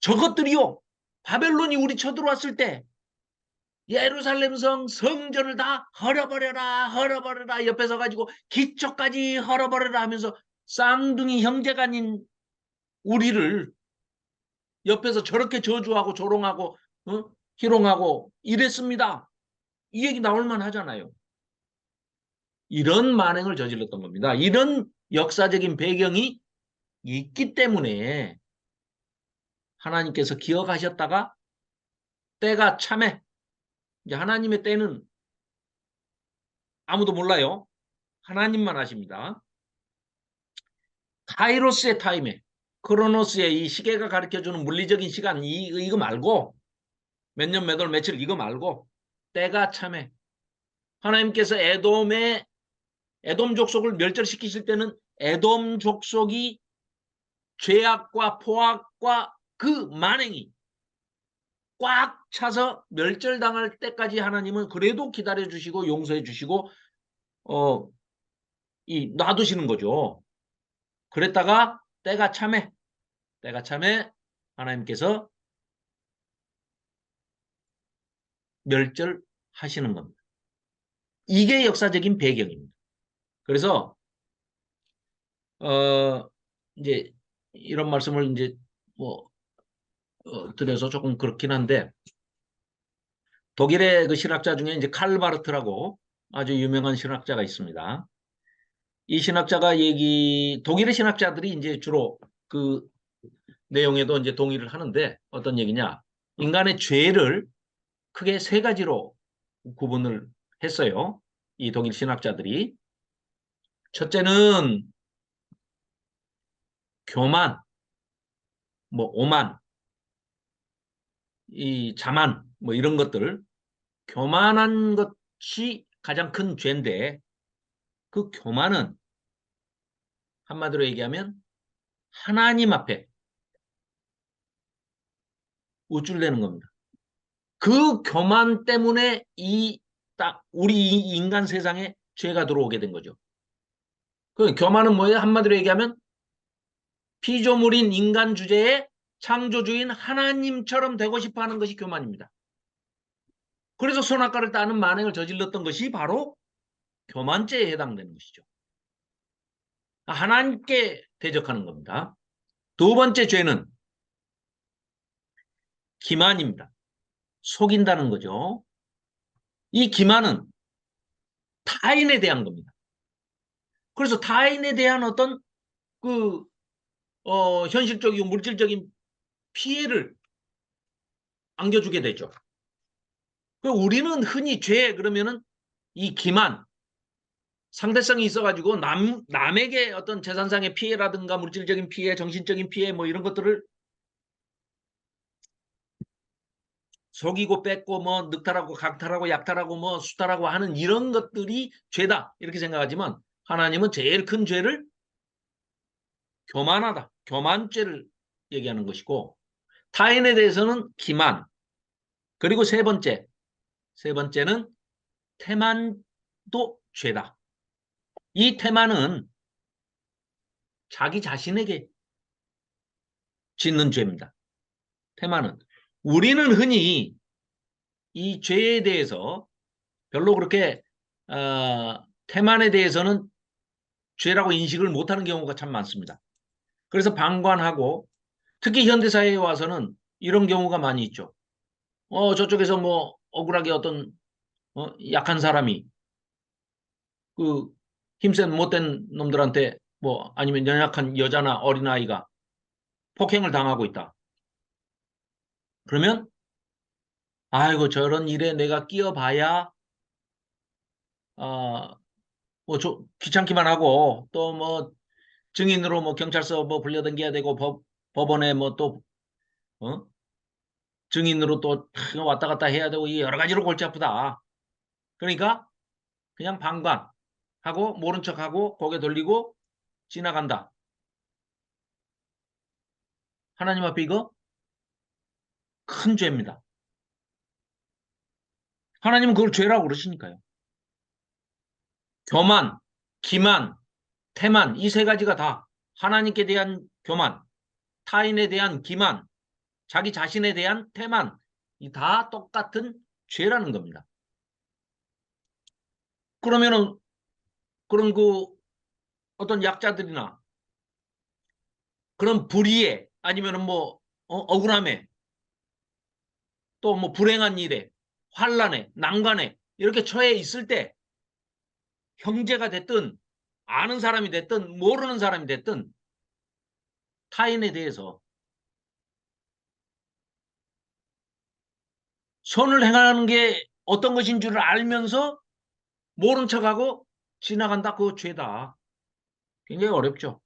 저것들이요. 바벨론이 우리 쳐들어왔을 때 예루살렘 성전을 다 헐어버려라 헐어버려라 옆에 서가지고 기초까지 헐어버려라 하면서 쌍둥이 형제가 아닌 우리를 옆에서 저렇게 저주하고 조롱하고 희롱하고 이랬습니다. 이 얘기 나올만 하잖아요. 이런 만행을 저질렀던 겁니다. 이런 역사적인 배경이 있기 때문에 하나님께서 기억하셨다가 때가 참에 이제 하나님의 때는 아무도 몰라요. 하나님만 아십니다. 카이로스의 타임에 크로노스의 이 시계가 가르쳐주는 물리적인 시간 이거 말고 몇 년 몇 월 며칠 이거 말고 때가 참에 하나님께서 에돔 족속을 멸절시키실 때는 에돔 족속이 죄악과 포악과 그 만행이 꽉 차서 멸절당할 때까지 하나님은 그래도 기다려 주시고 용서해 주시고 놔두시는 거죠. 그랬다가 때가 참에 하나님께서 멸절하시는 겁니다. 이게 역사적인 배경입니다. 그래서 이제 이런 말씀을 이제 뭐 드려서 조금 그렇긴 한데 독일의 그 신학자 중에 이제 칼 바르트라고 아주 유명한 신학자가 있습니다. 이 신학자가 독일의 신학자들이 이제 주로 그 내용에도 이제 동의를 하는데 어떤 얘기냐? 인간의 죄를 크게 세 가지로 구분을 했어요. 이 독일 신학자들이. 첫째는 교만, 뭐 오만, 이 자만, 뭐 이런 것들. 교만한 것이 가장 큰 죄인데 그 교만은 한마디로 얘기하면 하나님 앞에 우쭐대는 겁니다. 그 교만 때문에 우리 인간 세상에 죄가 들어오게 된 거죠. 그 교만은 뭐예요? 한마디로 얘기하면 피조물인 인간 주제에 창조주인 하나님처럼 되고 싶어 하는 것이 교만입니다. 그래서 선악과를 따는 만행을 저질렀던 것이 바로 교만죄에 해당되는 것이죠. 하나님께 대적하는 겁니다. 두 번째 죄는 기만입니다. 속인다는 거죠. 이 기만은 타인에 대한 겁니다. 그래서 타인에 대한 어떤 그 현실적이고 물질적인 피해를 안겨주게 되죠. 우리는 흔히 죄 그러면은 이 기만, 상대성이 있어가지고 남에게 어떤 재산상의 피해라든가 물질적인 피해, 정신적인 피해 뭐 이런 것들을 속이고 뺏고 뭐 늑탈하고 강탈하고 약탈하고 뭐 수탈하고 하는 이런 것들이 죄다 이렇게 생각하지만 하나님은 제일 큰 죄를 교만하다, 교만죄를 얘기하는 것이고 타인에 대해서는 기만, 그리고 세 번째는 태만도 죄다. 이 태만은 자기 자신에게 짓는 죄입니다. 태만은. 우리는 흔히 이 죄에 대해서 별로 그렇게 태만에 대해서는 죄라고 인식을 못하는 경우가 참 많습니다. 그래서 방관하고 특히 현대사회에 와서는 이런 경우가 많이 있죠. 저쪽에서 뭐 억울하게 어떤 약한 사람이 그 힘센 못된 놈들한테 뭐 아니면 연약한 여자나 어린아이가 폭행을 당하고 있다. 그러면 아이고 저런 일에 내가 끼어봐야 뭐 귀찮기만 하고 또 뭐 증인으로 뭐 경찰서 뭐 불려당겨야 되고 법원에 뭐 또 증인으로 또 왔다 갔다 해야 되고 이 여러 가지로 골치 아프다. 그러니까 그냥 방관하고 모른 척하고 고개 돌리고 지나간다. 하나님 앞에 이거 큰 죄입니다. 하나님은 그걸 죄라고 그러시니까요. 교만, 기만, 태만 이 세 가지가 다 하나님께 대한 교만, 타인에 대한 기만, 자기 자신에 대한 태만 이 다 똑같은 죄라는 겁니다. 그러면은 그런 그 어떤 약자들이나 그런 불의에 아니면은 뭐 억울함에 또 뭐 불행한 일에 환란에 난관에 이렇게 처해 있을 때 형제가 됐든 아는 사람이 됐든 모르는 사람이 됐든 타인에 대해서 선을 행하는 게 어떤 것인 줄을 알면서 모른 척하고 지나간다. 그거 죄다. 굉장히 어렵죠.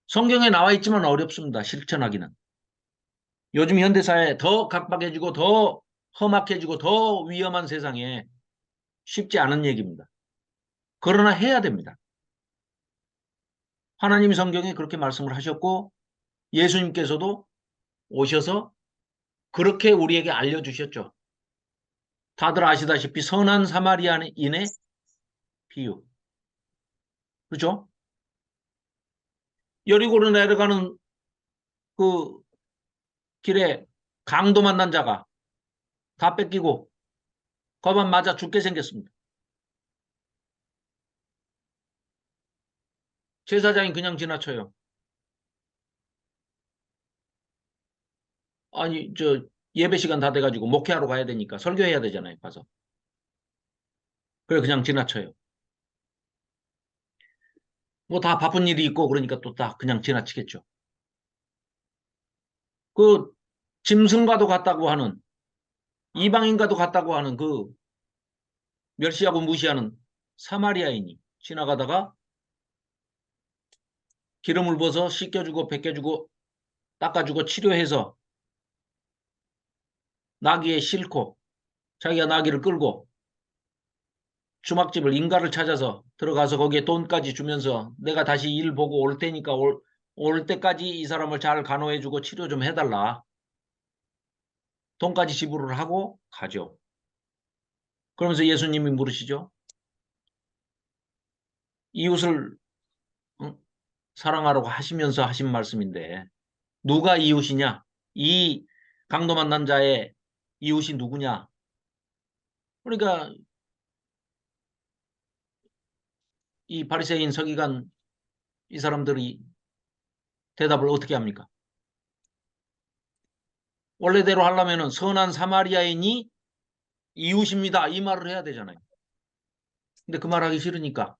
성경에 나와 있지만 어렵습니다. 실천하기는. 요즘 현대사회 더 각박해지고 더 험악해지고 더 위험한 세상에 쉽지 않은 얘기입니다. 그러나 해야 됩니다. 하나님이 성경에 그렇게 말씀을 하셨고 예수님께서도 오셔서 그렇게 우리에게 알려주셨죠. 다들 아시다시피 선한 사마리아인의 비유. 그렇죠? 여리고로 내려가는 그 길에 강도 만난 자가 다 뺏기고 거만 맞아 죽게 생겼습니다. 제사장이 그냥 지나쳐요. 아니 저 예배 시간 다 돼가지고 목회하러 가야 되니까 설교해야 되잖아요. 가서. 그래 그냥 지나쳐요. 뭐 다 바쁜 일이 있고 그러니까 또 다 그냥 지나치겠죠. 그 짐승과도 같다고 하는 이방인과도 같다고 하는 그 멸시하고 무시하는 사마리아인이 지나가다가 기름을 부어서 씻겨주고 벗겨주고 닦아주고 치료해서 나귀에 싣고 자기가 나귀를 끌고 주막집을 인가를 찾아서 들어가서 거기에 돈까지 주면서 내가 다시 일 보고 올 테니까 올 때까지 이 사람을 잘 간호해주고 치료 좀 해달라. 돈까지 지불을 하고 가죠. 그러면서 예수님이 물으시죠. 이웃을 사랑하라고 하시면서 하신 말씀인데 누가 이웃이냐? 이 강도 만난 자의 이웃이 누구냐? 그러니까 이 바리새인 서기관 이 사람들이 대답을 어떻게 합니까? 원래대로 하려면 선한 사마리아인이 이웃입니다. 이 말을 해야 되잖아요. 근데 그 말하기 싫으니까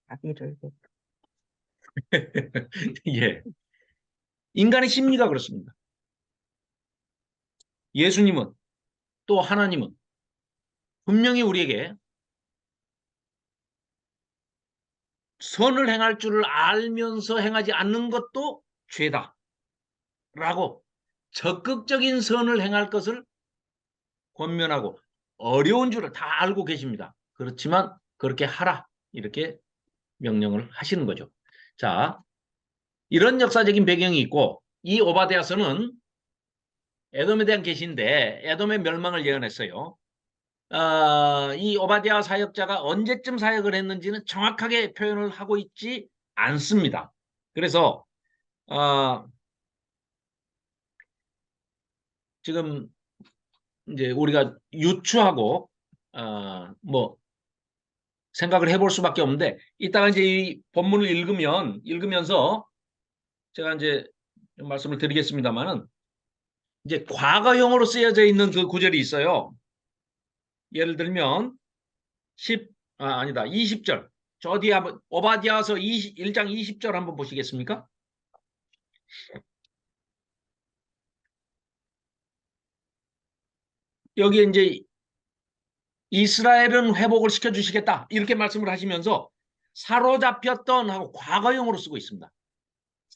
자비를 예. 인간의 심리가 그렇습니다. 예수님은 또 하나님은 분명히 우리에게 선을 행할 줄을 알면서 행하지 않는 것도 죄다 라고 적극적인 선을 행할 것을 권면하고 어려운 줄을 다 알고 계십니다. 그렇지만 그렇게 하라 이렇게 명령을 하시는 거죠. 자, 이런 역사적인 배경이 있고 이 오바댜서는 에돔에 대한 계시인데 에돔의 멸망을 예언했어요. 이 오바댜 사역자가 언제쯤 사역을 했는지는 정확하게 표현을 하고 있지 않습니다. 그래서 지금 이제 우리가 유추하고 뭐 생각을 해볼 수밖에 없는데 이따가 이제 이 본문을 읽으면서 제가 이제 말씀을 드리겠습니다만은 이제 과거형으로 쓰여져 있는 그 구절이 있어요. 예를 들면 20절. 저 뒤에 한번 오바댜서 1장 20절 한번 보시겠습니까? 여기에 이제 이스라엘은 회복을 시켜주시겠다 이렇게 말씀을 하시면서 사로잡혔던 하고 과거형으로 쓰고 있습니다.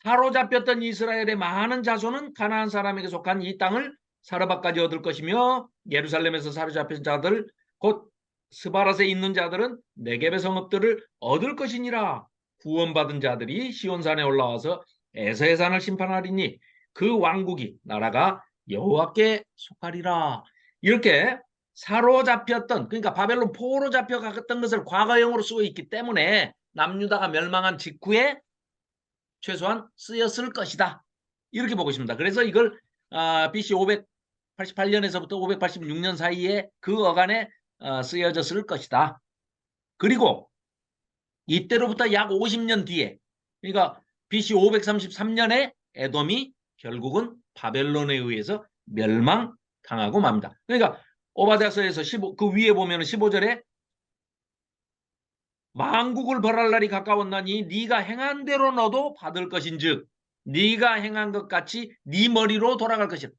사로잡혔던 이스라엘의 많은 자손은 가나안 사람에게 속한 이 땅을 사르밧까지 얻을 것이며 예루살렘에서 사로잡힌 자들 곧 스바랏에 있는 자들은 네겝의 성읍들을 얻을 것이니라. 구원받은 자들이 시온산에 올라와서 에서의 산을 심판하리니 그 왕국이 나라가 여호와께 속하리라. 이렇게 사로잡혔던 그러니까 바벨론 포로 잡혀갔던 것을 과거형으로 쓰고 있기 때문에 남유다가 멸망한 직후에 최소한 쓰였을 것이다. 이렇게 보고 있습니다. 그래서 이걸 BC 588년에서부터 586년 사이에 그 어간에 쓰여졌을 것이다. 그리고 이때로부터 약 50년 뒤에 그러니까 BC 533년에 에돔이 결국은 바벨론에 의해서 멸망당하고 맙니다. 그러니까 오바댜서에서 그 위에 보면 15절에 만국을 벌할 날이 가까웠나니 네가 행한 대로 너도 받을 것인즉 네가 행한 것 같이 네 머리로 돌아갈 것이다.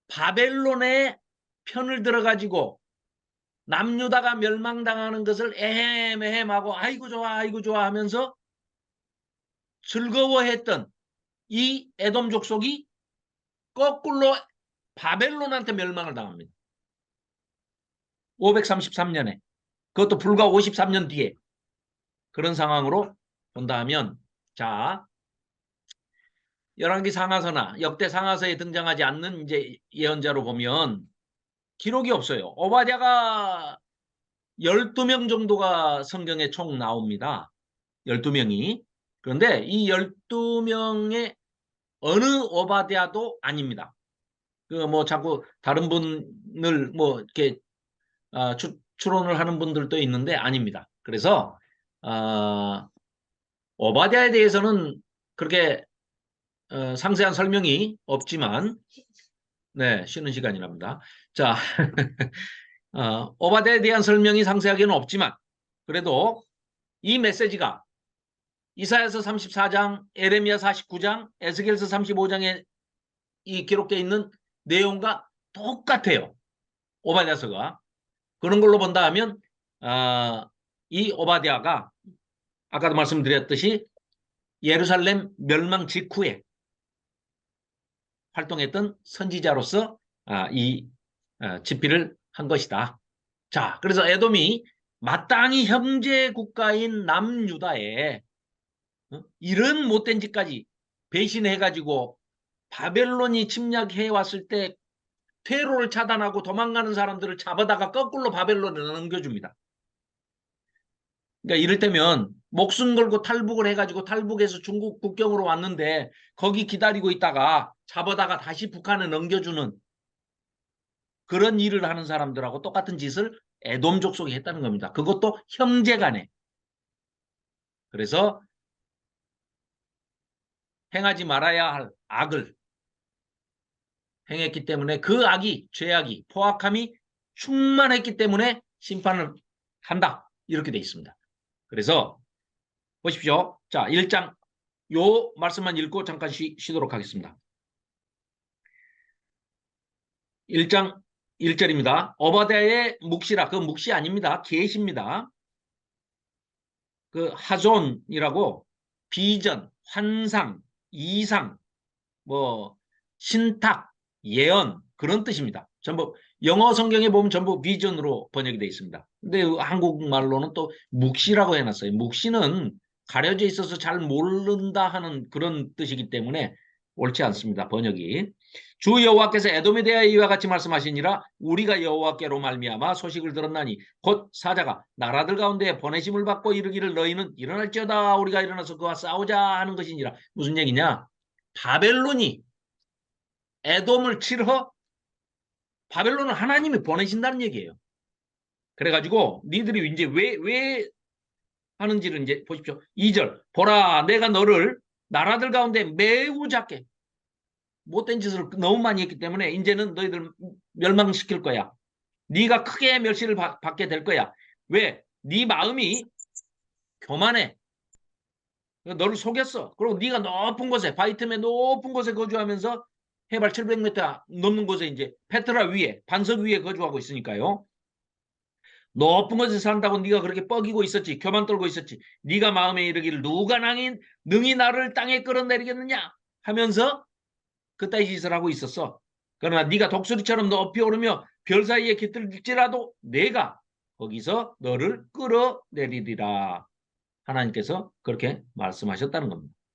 바벨론의 편을 들어가지고 남유다가 멸망당하는 것을 에헴에헴하고 아이고 좋아 하면서 즐거워했던 이 에돔 족속이 거꾸로 바벨론한테 멸망을 당합니다. 533년에 그것도 불과 53년 뒤에 그런 상황으로 본다 하면 자 열왕기 상하서나 역대 상하서에 등장하지 않는 이제 예언자로 보면 기록이 없어요. 오바댜가 12명 정도가 성경에 총 나옵니다. 12명이. 그런데 이 12명의 어느 오바댜도 아닙니다. 그 뭐 자꾸 다른 분을 뭐 이렇게 추론을 하는 분들도 있는데 아닙니다. 그래서 오바댜에 대해서는 그렇게 상세한 설명이 없지만 네, 쉬는 시간이랍니다. 자, 오바댜에 대한 설명이 상세하게는 없지만 그래도 이 메시지가 이사야서 34장, 에레미야 49장, 에스겔서 35장에 이 기록되어 있는 내용과 똑같아요. 오바댜서가. 그런 걸로 본다 하면 이 오바댜가 아까도 말씀드렸듯이 예루살렘 멸망 직후에 활동했던 선지자로서 이 집필을 한 것이다. 자, 그래서 에돔이 마땅히 형제 국가인 남유다에 이런 못된 짓까지 배신해가지고 바벨론이 침략해 왔을 때 퇴로를 차단하고 도망가는 사람들을 잡아다가 거꾸로 바벨론에 넘겨줍니다. 그러니까 이를테면 목숨 걸고 탈북을 해가지고 탈북해서 중국 국경으로 왔는데 거기 기다리고 있다가 잡아다가 다시 북한에 넘겨주는 그런 일을 하는 사람들하고 똑같은 짓을 에돔 족속이 했다는 겁니다. 그것도 형제간에. 그래서 행하지 말아야 할 악을 행했기 때문에 그 악이 죄악이 포악함이 충만했기 때문에 심판을 한다. 이렇게 돼 있습니다. 그래서 보십시오. 자, 1장 요 말씀만 읽고 잠깐 쉬도록 하겠습니다. 1장 1절입니다. 오바댜의 묵시라. 그 묵시 아닙니다. 계시입니다. 그 하존이라고 비전, 환상, 이상, 뭐 신탁, 예언 그런 뜻입니다. 전부 영어 성경에 보면 전부 비전으로 번역이 되어 있습니다. 근데 한국말로는 또 묵시라고 해놨어요. 묵시는 가려져 있어서 잘 모른다 하는 그런 뜻이기 때문에 옳지 않습니다. 번역이. 주 여호와께서 에돔에 대하여 이와 같이 말씀하시니라 우리가 여호와께로 말미암아 소식을 들었나니 곧 사자가 나라들 가운데 보내심을 받고 이르기를 너희는 일어날지어다 우리가 일어나서 그와 싸우자 하는 것이니라. 무슨 얘기냐? 바벨론이 에돔을 치러 바벨론을 하나님이 보내신다는 얘기예요. 그래가지고 니들이 이제 왜 하는지를 이제 보십시오. 2절 보라 내가 너를 나라들 가운데 매우 작게 못된 짓을 너무 많이 했기 때문에 이제는 너희들 멸망시킬 거야. 네가 크게 멸시를 받게 될 거야. 왜? 네 마음이 교만해. 너를 속였어. 그리고 네가 높은 곳에 바이틈의 높은 곳에 거주하면서 해발 700m 넘는 곳에 이제 페트라 위에 반석 위에 거주하고 있으니까요. 높은 곳에 산다고 네가 그렇게 뻐기고 있었지. 교만 떨고 있었지. 네가 마음에 이르기를 누가 능히 나를 땅에 끌어내리겠느냐 하면서 그따위 짓을 하고 있었어. 그러나 네가 독수리처럼 높이 오르며 별 사이에 깃들일지라도 내가 거기서 너를 끌어내리리라. 하나님께서 그렇게 말씀하셨다는 겁니다.